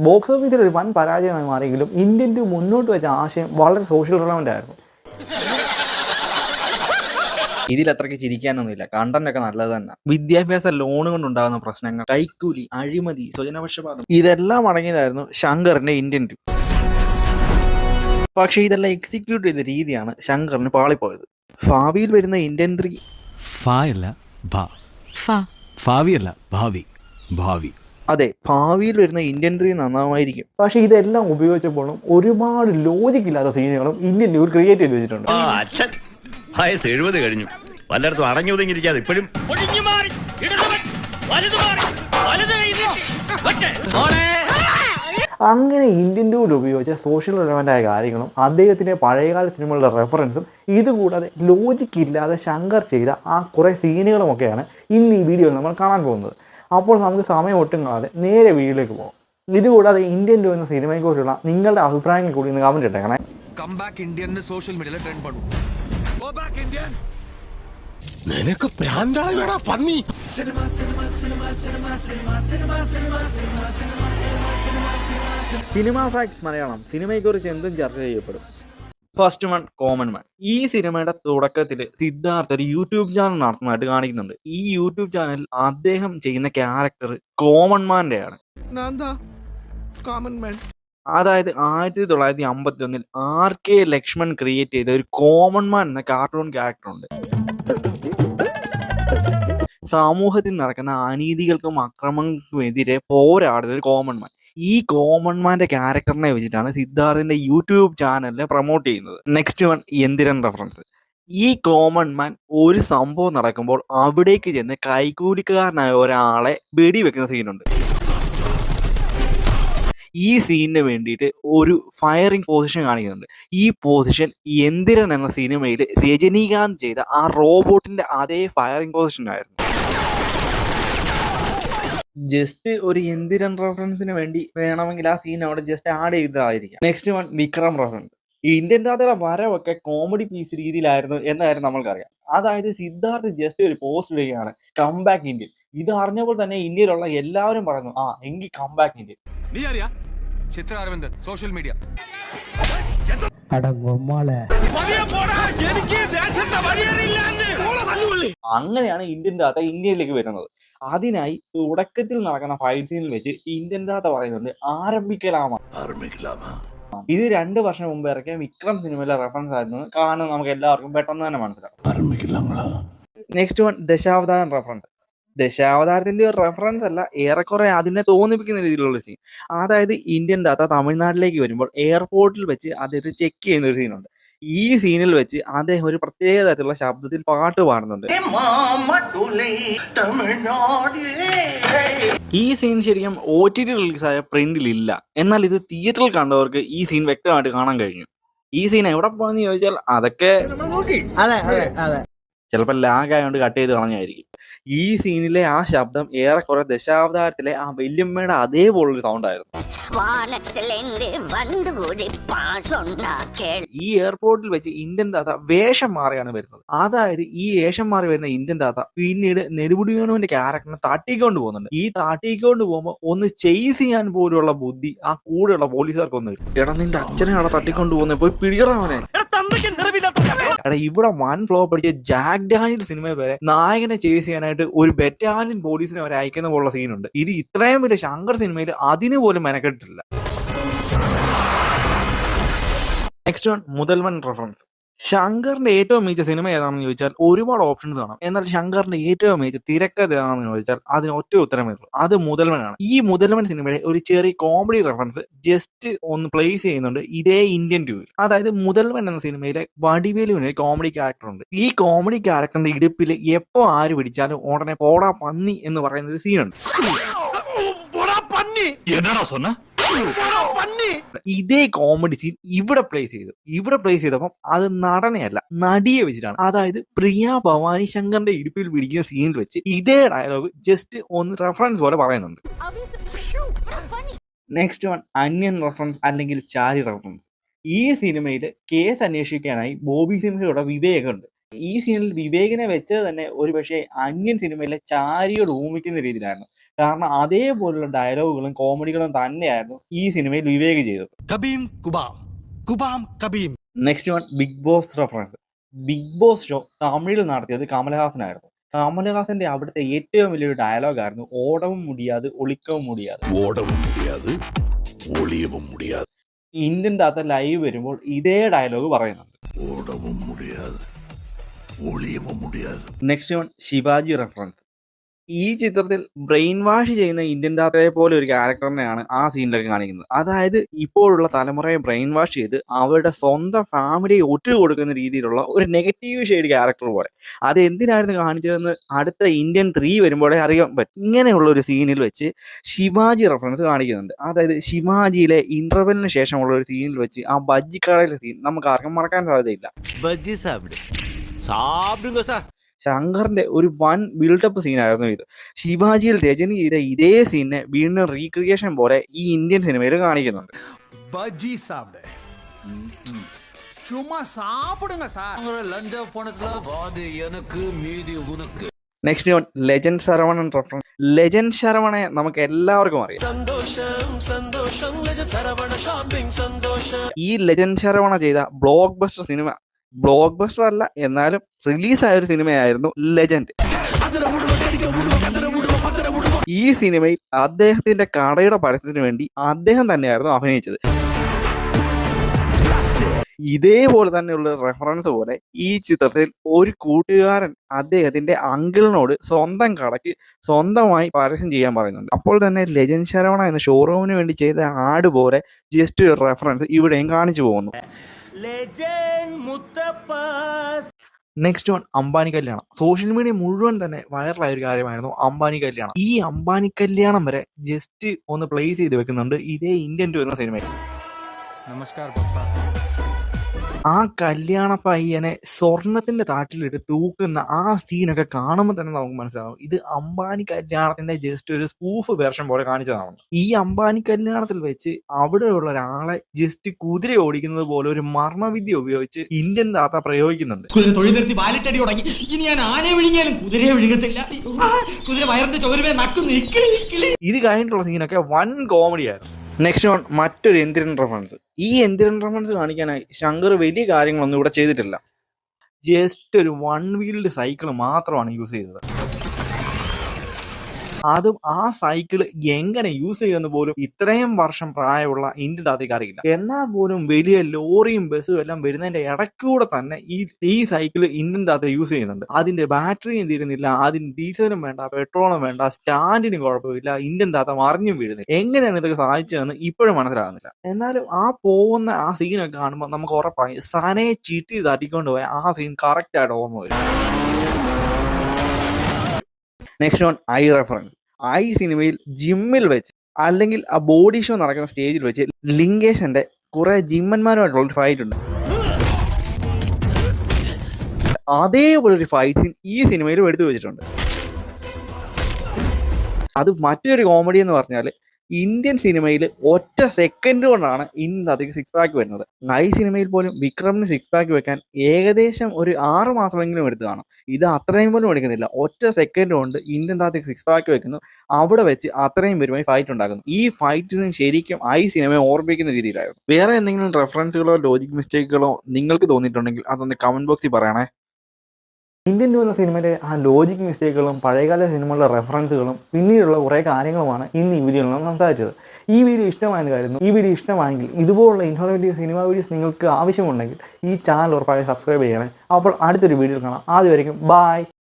Box ഓഫീസിൽ ഒരു വൻ പരാജയമായി മാറിയെങ്കിലും ഇന്ത്യൻ ടു മുന്നോട്ട് വെച്ച ആശയം വളരെ സോഷ്യൽ റിലവൻ്റ് ആയിരുന്നു. ഇതിൽ അത്രയ്ക്ക് ചിരിക്കാനൊന്നുമില്ല, കണ്ടന്റ് ഒക്കെ നല്ലത് തന്നെ. വിദ്യാഭ്യാസ ലോൺ കൊണ്ടുണ്ടാകുന്ന പ്രശ്നങ്ങൾ, കൈക്കൂലി, അഴിമതി, സ്വജനപക്ഷപാതം ഇതെല്ലാം അടങ്ങിയതായിരുന്നു ശങ്കറിന്റെ ഇന്ത്യൻ ടു. പക്ഷേ ഇതെല്ലാം എക്സിക്യൂട്ട് ചെയ്ത രീതിയാണ് ശങ്കറിന് പാളിപ്പോയത്. ഭാവിയിൽ വരുന്ന ഇന്ത്യൻ 3 അതെ, ഭാവിയിൽ വരുന്ന ഇന്ത്യൻ 3 നന്നായിരിക്കും. പക്ഷേ ഇതെല്ലാം ഉപയോഗിച്ചപ്പോഴും ഒരുപാട് ലോജിക് ഇല്ലാത്ത സീനുകളും ഇന്ത്യൻ ടു ക്രിയേറ്റ് ചെയ്ത് വെച്ചിട്ടുണ്ട്. വയസ്സ് 70 കഴിഞ്ഞു, വല്ലയിടത്തും അടങ്ങി ഒതുങ്ങിയിരിക്കാതെ ഇപ്പോഴും അങ്ങനെ ഇന്ത്യൻ ടൂവിൽ ഉപയോഗിച്ച സോഷ്യൽ റിലവൻ്റായ കാര്യങ്ങളും അദ്ദേഹത്തിൻ്റെ പഴയകാല സിനിമകളുടെ റെഫറൻസും ഇതുകൂടാതെ ലോജിക് ഇല്ലാതെ ശങ്കർ ചെയ്ത ആ കുറേ സീനുകളുമൊക്കെയാണ് ഇന്ന് ഈ വീഡിയോയിൽ നമ്മൾ കാണാൻ പോകുന്നത്. അപ്പോൾ നമുക്ക് സമയം ഒട്ടും കളാതെ നേരെ വീഡിയോയിലേക്ക് പോകാം. ഇതുകൂടാതെ ഇന്ത്യൻ ടു എന്ന സിനിമയെക്കുറിച്ചുള്ള നിങ്ങളുടെ അഭിപ്രായങ്ങൾ കൂടി ഇന്ന് കമൻറ്റ് ഇട്ടേക്കണേ. നിനക്ക് പ്രാന്തായോടാ പന്നി. സിനിമ ഫാക്ട്സ് മലയാളം സിനിമയെക്കുറിച്ച് എന്തും ചർച്ച ചെയ്യപ്പെടും. First one, common man. ഈ സിനിമയുടെ തുടക്കത്തിൽ സിദ്ധാർത്ഥ് ഒരു യൂട്യൂബ് ചാനൽ നടത്തുന്നതായിട്ട് കാണിക്കുന്നുണ്ട്. ഈ യൂട്യൂബ് ചാനൽ അദ്ദേഹം ചെയ്യുന്ന ക്യാരക്ടർ കോമൺ മാൻ്റെ ആണ്. അതായത് 1951 RK ലക്ഷ്മൺ ക്രിയേറ്റ് ചെയ്ത ഒരു കോമൺ മാൻ എന്ന കാർട്ടൂൺ ക്യാരക്ടർ ഉണ്ട്. സമൂഹത്തിൽ നടക്കുന്ന അനീതികൾക്കും അക്രമങ്ങൾക്കും എതിരെ പോരാടുന്ന ഒരു കോമൺ മാൻ. ഈ കോമൺ മാന്റെ ക്യാരക്ടറിനെ വെച്ചിട്ടാണ് സിദ്ധാർത്ഥിന്റെ യൂട്യൂബ് ചാനലിനെ പ്രൊമോട്ട് ചെയ്യുന്നത്. Next one, Enthiran reference. ഈ കോമൺ മാൻ ഒരു സംഭവം നടക്കുമ്പോൾ അവിടേക്ക് ചെന്ന് കൈക്കൂലിക്കാരനായ ഒരാളെ വെടിവെക്കുന്ന സീനുണ്ട്. ഈ സീനിന് വേണ്ടിയിട്ട് ഒരു ഫയറിംഗ് പൊസിഷൻ കാണിക്കുന്നുണ്ട്. ഈ പൊസിഷൻ യന്ത്രൻ എന്ന സിനിമയിൽ രജനീകാന്ത് ചെയ്ത ആ റോബോട്ടിന്റെ അതേ ഫയറിംഗ് പൊസിഷൻ ആയിരുന്നു. ജസ്റ്റ് ഒരു യന്ത്രൻ റെഫറൻസിന് വേണ്ടി വേണമെങ്കിൽ ആ സീൻ അവിടെ ജസ്റ്റ് ആഡ് ചെയ്തതായിരിക്കാം. Next one, Vikram reference. Indian താത്തയുടെ വരവൊക്കെ കോമഡി പീസ് രീതിയിലായിരുന്നു എന്നായിരുന്നു നമ്മൾക്കറിയാം. അതായത് സിദ്ധാർത്ഥ് ജസ്റ്റ് ഒരു പോസ്റ്റ് ഇടുകയാണ്, കം ബാക്ക് ഇന്ത്യൻ. ഇത് അറിഞ്ഞപ്പോൾ തന്നെ ഇന്ത്യയിലുള്ള എല്ലാവരും പറയുന്നു, എങ്കിൽ come back Indian. Chitra Aravindan, social media. അങ്ങനെയാണ് ഇന്ത്യൻ താത്ത ഇന്ത്യയിലേക്ക് വരുന്നത്. അതിനായി തുടക്കത്തിൽ നടക്കുന്ന ഫൈറ്റ് സീനിൽ വെച്ച് ഇന്ത്യൻ താത്ത പറയുന്നുണ്ട്, ആരംഭിക്കലാമ. ഇത് 2 വർഷം മുമ്പ് ഇറക്കിയ വിക്രം സിനിമയിലെ റെഫറൻസ് ആയിരുന്നു. കാരണം നമുക്ക് എല്ലാവർക്കും പെട്ടെന്ന് തന്നെ മനസ്സിലാവും. Next one, Dasavatharam reference. ദശാവതാരത്തിന്റെ ഒരു റെഫറൻസ് അല്ല, ഏറെക്കുറെ അതിനെ തോന്നിപ്പിക്കുന്ന രീതിയിലുള്ള സീൻ. അതായത് ഇന്ത്യൻ താത്ത തമിഴ്നാട്ടിലേക്ക് വരുമ്പോൾ എയർപോർട്ടിൽ വെച്ച് അദ്ദേഹത്തെ ചെക്ക് ചെയ്യുന്ന ഒരു സീനുണ്ട്. ഈ സീനിൽ വെച്ച് അദ്ദേഹം ഒരു പ്രത്യേക തരത്തിലുള്ള ശബ്ദത്തിൽ പാട്ട് പാടുന്നുണ്ട്. ഈ സീൻ ശരിക്കും OTT റിലീസായ പ്രിന്റിലില്ല. എന്നാൽ ഇത് തിയേറ്ററിൽ കണ്ടവർക്ക് ഈ സീൻ വ്യക്തമായിട്ട് കാണാൻ കഴിഞ്ഞു. ഈ സീൻ എവിടെ പോയെന്ന് ചോദിച്ചാൽ അതൊക്കെ ചിലപ്പോൾ ലാഗ് ആയതുകൊണ്ട് കട്ട് ചെയ്ത് കളഞ്ഞായിരിക്കും. ഈ സീനിലെ ആ ശബ്ദം ഏറെക്കുറെ ദശാവതാരത്തിലെ ആ വല്യമ്മയുടെ അതേപോലൊരു സൗണ്ട് ആയിരുന്നു. ഈ എയർപോർട്ടിൽ വെച്ച് ഇന്ത്യൻ താത്ത വേഷം മാറിയാണ് വരുന്നത്. അതായത് ഈ വേഷം മാറി വരുന്ന ഇന്ത്യൻ താത്ത പിന്നീട് നെടുമുടി വേണുവിന്റെ ക്യാരക്ടറിനെ തട്ടിക്കൊണ്ട് പോകുന്നുണ്ട്. ഈ തട്ടിക്കൊണ്ട് പോകുമ്പോൾ ഒന്ന് ചെയ്സ് ചെയ്യാൻ പോലുള്ള ബുദ്ധി ആ കൂടെയുള്ള പോലീസുകാർക്കൊന്നും ഇല്ല. എടാ, നിന്റെ അച്ഛനെ അവിടെ തട്ടിക്കൊണ്ട് പോകുന്നത് പോയി പിടിക്കണവനെ. എടാ, ഇവിടെ വൻ ഫ്ലോ പഠിച്ച ജാക്ക് ഡാനിയൽ സിനിമ വരെ നായകനെ ചേസ് ചെയ്യാനായിട്ട് ഒരു ബറ്റാലിയൻ പോലീസിനെ വരെ അയക്കുന്ന പോലുള്ള സീനുണ്ട്. ഇത് ഇത്രയും വലിയ ശങ്കർ സിനിമയിൽ അതിന് പോലും മെനക്കെട്ടിട്ടില്ല. Next one, Mudhalvan reference. ശങ്കറിന്റെ ഏറ്റവും മികച്ച സിനിമ ഏതാണെന്ന് ചോദിച്ചാൽ ഒരുപാട് ഓപ്ഷൻസ് കാണാം. എന്നാൽ ശങ്കറിന്റെ ഏറ്റവും മികച്ച തിരക്കഥ ഏതാണെന്ന് ചോദിച്ചാൽ അതിന് ഒറ്റ ഉത്തരമേ ഉള്ളൂ, അത് മുതൽവനാണ്. ഈ മുതൽവൻ സിനിമയുടെ ഒരു ചെറിയ കോമഡി റെഫറൻസ് ജസ്റ്റ് ഒന്ന് പ്ലേസ് ചെയ്യുന്നുണ്ട് ഇതേ ഇന്ത്യൻ ടൂവിൽ. അതായത് മുതൽവൻ എന്ന സിനിമയിലെ വടിവേലുവിന് കോമഡി ക്യാരക്ടർ ഉണ്ട്. ഈ കോമഡി ക്യാരക്ടറിന്റെ ഇടുപ്പിൽ എപ്പോ ആര് പിടിച്ചാലും ഉടനെ പോടാ പന്നി എന്ന് പറയുന്ന ഒരു സീനുണ്ട്. ഇതേ കോമഡി സീൻ ഇവിടെ പ്ലേസ് ചെയ്തപ്പം അത് നടനെയല്ല നടിയെ വെച്ചിട്ടാണ്. അതായത് പ്രിയ ഭവാനി ശങ്കറിന്റെ ഇടുപ്പിൽ പിടിക്കുന്ന സീനിൽ വെച്ച് ഇതേ ഡയലോഗ് ജസ്റ്റ് ഒന്ന് റെഫറൻസ് പോലെ പറയുന്നുണ്ട്. നെക്സ്റ്റ് വൺ, അന്യൻ റെഫറൻസ് അല്ലെങ്കിൽ ചാരി റെഫറൻസ്. ഈ സിനിമയിൽ കേസ് അന്വേഷിക്കാനായി ബോബി സിംഹയുടെ വിവേകുണ്ട്. ഈ സീനിൽ വിവേകിനെ വെച്ചത് തന്നെ ഒരു പക്ഷേ അന്യൻ സിനിമയിലെ ചാരിയോട് ഊമിക്കുന്ന രീതിയിലായിരുന്നു. കാരണം അതേപോലുള്ള ഡയലോഗുകളും കോമഡികളും തന്നെയായിരുന്നു ഈ സിനിമയിൽ വിവേക് ചെയ്തത്. കബീം കുബാം കുബാം കബീം. Next one Big Boss reference. Big Boss show തമിഴിൽ നടത്തിയത് കമലഹാസനായിരുന്നു. കമലഹാസന്റെ അവിടുത്തെ ഏറ്റവും വലിയൊരു ഡയലോഗായിരുന്നു ഓടവും മുടിയാത് ഒളിക്കവും മുടിയാത്. ഇന്ത്യൻ്റെ അകത്ത് ലൈവ് വരുമ്പോൾ ഇതേ ഡയലോഗ് പറയുന്നുണ്ട്. Next one Shivaji reference. ഈ ചിത്രത്തിൽ ബ്രെയിൻ വാഷ് ചെയ്യുന്ന ഇന്ത്യൻ താത്തയെ പോലെ ഒരു ക്യാരക്ടറിനെയാണ് ആ സീനിലൊക്കെ കാണിക്കുന്നത്. അതായത് ഇപ്പോഴുള്ള തലമുറയെ ബ്രെയിൻ വാഷ് ചെയ്ത് അവരുടെ സ്വന്തം ഫാമിലിയെ ഒറ്റ കൊടുക്കുന്ന രീതിയിലുള്ള ഒരു നെഗറ്റീവ് ഷെയ്ഡ് ക്യാരക്ടർ പോലെ. അത് എന്തിനായിരുന്നു കാണിച്ചതെന്ന് അടുത്ത ഇന്ത്യൻ 3 വരുമ്പോഴേ അറിയാൻ പറ്റും. ഇങ്ങനെയുള്ള ഒരു സീനിൽ വെച്ച് ശിവാജി റെഫറൻസ് കാണിക്കുന്നുണ്ട്. അതായത് ശിവാജിയിലെ ഇന്റർവെല്ലിന് ശേഷമുള്ള ഒരു സീനിൽ വെച്ച് ആ ബജ്ജിക്കടയിലെ സീൻ നമുക്ക് ആർക്കും മറക്കാൻ സാധ്യതയില്ല. ശങ്കറിന്റെ ഒരു വൻ ബിൽഡപ്പ് സീനായിരുന്നു ഇത്. ശിവാജിയിൽ രജനി ചെയ്ത ഇതേ സീനിനെ വീണ്ടും റീക്രിയേഷൻ പോലെ ഈ ഇന്ത്യൻ സിനിമയിൽ കാണിക്കുന്നുണ്ട്. பஜ்ஜி சாப்பிடு சும்மா சாப்பிடுங்க சார் லஞ்ச பணத்துல பாதி எனக்கு மீதி உனக்கு. Next one legend Saravanan reference. Legend ശരവണെ നമുക്ക് എല്ലാവർക്കും അറിയാം. ഈ ലെജൻഡ് ശരവണ ചെയ്ത blockbuster cinema, blockbuster അല്ല എന്നാലും റിലീസായ ഒരു സിനിമയായിരുന്നു ലെജൻഡ്. ഈ സിനിമയിൽ അദ്ദേഹത്തിന്റെ കടയുടെ പരസ്യത്തിന് വേണ്ടി അദ്ദേഹം തന്നെയായിരുന്നു അഭിനയിച്ചത്. ഇതേപോലെ തന്നെയുള്ള റെഫറൻസ് പോലെ ഈ ചിത്രത്തിൽ ഒരു കൂട്ടുകാരൻ അദ്ദേഹത്തിന്റെ അങ്കിളിനോട് സ്വന്തം കടയ്ക്ക് സ്വന്തമായി പരസ്യം ചെയ്യാൻ പറയുന്നുണ്ട്. അപ്പോൾ തന്നെ ലെജൻഡ് ശരവണ എന്ന ഷോറൂമിന് വേണ്ടി ചെയ്ത ആഡ് പോലെ ജസ്റ്റ് ഒരു റെഫറൻസ് ഇവിടെയും കാണിച്ചു പോകുന്നു. നെക്സ്റ്റ് വൺ അംബാനി കല്യാണം. സോഷ്യൽ മീഡിയ മുഴുവൻ തന്നെ വൈറലായ ഒരു കാര്യമായിരുന്നു അംബാനി കല്യാണം. ഈ അംബാനി കല്യാണം വരെ ജസ്റ്റ് ഒന്ന് പ്ലേസ് ചെയ്ത് വെക്കുന്നുണ്ട് ഇതേ ഇന്ത്യൻ 2 എന്ന സിനിമയിൽ. നമസ്കാരം പപ്പ. ആ കല്യാണ പയ്യനെ സ്വർണത്തിന്റെ താട്ടിലിട്ട് തൂക്കുന്ന ആ സീനൊക്കെ കാണുമ്പോൾ തന്നെ നമുക്ക് മനസ്സിലാവും ഇത് അംബാനി കല്യാണത്തിന്റെ ജസ്റ്റ് ഒരു സ്പൂഫ് വേർഷൻ പോലെ കാണിച്ചതാണ്. ഈ അംബാനി കല്യാണത്തിൽ വെച്ച് അവിടെയുള്ള ഒരാളെ ജസ്റ്റ് കുതിര ഓടിക്കുന്നത് പോലെ ഒരു മർമ്മവിദ്യ ഉപയോഗിച്ച് ഇന്ത്യൻ താത്ത പ്രയോഗിക്കുന്നുണ്ട്. തൊഴിൽ നിർത്തി വാലിട്ടടി തുടങ്ങി. ഇനി ഞാൻ ആനയെ വിഴുങ്ങിയാലും കുതിരയെ വിഴുങ്ങത്തില്ല. കുതിര വയറിന്റെ ചുവരുമേ നക്കുന്നു. ഇത് കഴിഞ്ഞിട്ടുള്ള സീനൊക്കെ വൻ കോമഡിയായിരുന്നു. നെക്സ്റ്റ് വൺ മറ്റൊരു എന്തിരൻ റെഫറൻസ്. ഈ എന്തിരൻ റെഫറൻസ് കാണിക്കാനായി ശങ്കർ വലിയ കാര്യങ്ങളൊന്നും ഇവിടെ ചെയ്തിട്ടില്ല. ജസ്റ്റ് ഒരു 1 വീൽഡ് സൈക്കിൾ മാത്രമാണ് യൂസ് ചെയ്തത്. അതും ആ സൈക്കിൾ എങ്ങനെ യൂസ് ചെയ്യുമെന്ന് പോലും ഇത്രയും വർഷം പ്രായമുള്ള ഇന്ത്യൻ താത്തയ്ക്ക് അറിയില്ല. എന്നാൽ പോലും വലിയ ലോറിയും ബസ്സും എല്ലാം വരുന്നതിന്റെ ഇടയ്ക്കൂടെ തന്നെ ഈ സൈക്കിൾ ഇന്ത്യൻ താത്ത യൂസ് ചെയ്യുന്നുണ്ട്. അതിന്റെ ബാറ്ററിയും തീരുന്നില്ല, അതിന് ഡീസലും വേണ്ട, പെട്രോളും വേണ്ട, സ്റ്റാൻഡിന് കുഴപ്പമില്ല, ഇന്ത്യൻ താത്ത മറിഞ്ഞും വീഴുന്നില്ല. എങ്ങനെയാണ് ഇതൊക്കെ സാധിച്ചതെന്ന് ഇപ്പോഴും മനസ്സിലാകുന്നില്ല. എന്നാലും ആ പോകുന്ന ആ സീനൊക്കെ കാണുമ്പോൾ നമുക്ക് ഉറപ്പായി സനയെ ചീറ്റി തട്ടിക്കൊണ്ട് പോയ ആ സീൻ കറക്റ്റ് ആയിട്ട് ഓർമ്മ വരും. Next one I reference. I സിനിമയിൽ ജിമ്മിൽ വെച്ച് അല്ലെങ്കിൽ ആ ബോഡി ഷോ നടക്കുന്ന സ്റ്റേജിൽ വെച്ച് ലിംഗേശന്റെ കുറെ ജിമ്മന്മാരുമായിട്ടുള്ള ഒരു ഫൈറ്റ് ഉണ്ട്. അതേപോലെ ഒരു ഫൈറ്റ് സീൻ ഈ സിനിമയിലും എടുത്തു വെച്ചിട്ടുണ്ട്. അത് മറ്റൊരു കോമഡി എന്ന് പറഞ്ഞാൽ ഇന്ത്യൻ സിനിമയിൽ ഒറ്റ സെക്കൻഡ് കൊണ്ടാണ് ഇന്ത്യൻ അതിക്ക് 6 പാക്ക് വരുന്നത്. ഐ സിനിമയിൽ പോലും വിക്രമിന് 6 പാക്ക് വെക്കാൻ ഏകദേശം ഒരു 6 മാസമെങ്കിലും എടുത്തു കാണും. ഇത് അത്രയും പോലും എടുക്കുന്നില്ല. ഒറ്റ സെക്കൻഡ് കൊണ്ട് ഇന്ത്യൻ താത്തിക്ക് 6 പാക്ക് വെക്കുന്നു. അവിടെ വെച്ച് അത്രയും പേരുമായി ഫൈറ്റ് ഉണ്ടാക്കുന്നു. ഈ ഫൈറ്റിന് ശരിക്കും ഐ സിനിമയെ ഓർമ്മിപ്പിക്കുന്ന രീതിയിലായിരുന്നു. വേറെ എന്തെങ്കിലും റെഫറൻസുകളോ ലോജിക് മിസ്റ്റേക്കുകളോ നിങ്ങൾക്ക് തോന്നിയിട്ടുണ്ടെങ്കിൽ അതൊന്ന് കമന്റ് ബോക്സിൽ പറയണേ. ഇന്ത്യൻ 2 എന്ന സിനിമയിലെ ആ ലോജിക് മിസ്റ്റേക്കുകളും പഴയകാല സിനിമകളുടെ റെഫറൻസുകളും പിന്നീടുള്ള കുറേ കാര്യങ്ങളുമാണ് ഇന്ന് ഈ വീഡിയോയിൽ നാം സംസാരിച്ചത്. ഈ വീഡിയോ ഇഷ്ടമായെന്ന് കരുതുന്നു. ഈ വീഡിയോ ഇഷ്ടമായെങ്കിൽ ഇതുപോലുള്ള ഇൻഫോർമേറ്റീവ് സിനിമ വീഡിയോസ് നിങ്ങൾക്ക് ആവശ്യമുണ്ടെങ്കിൽ ഈ ചാനൽ ഉറപ്പായി സബ്സ്ക്രൈബ് ചെയ്യണേ. അപ്പോൾ അടുത്തൊരു വീഡിയോയിൽ കാണാം. ആദ്യം വരയ്ക്കും ബൈ.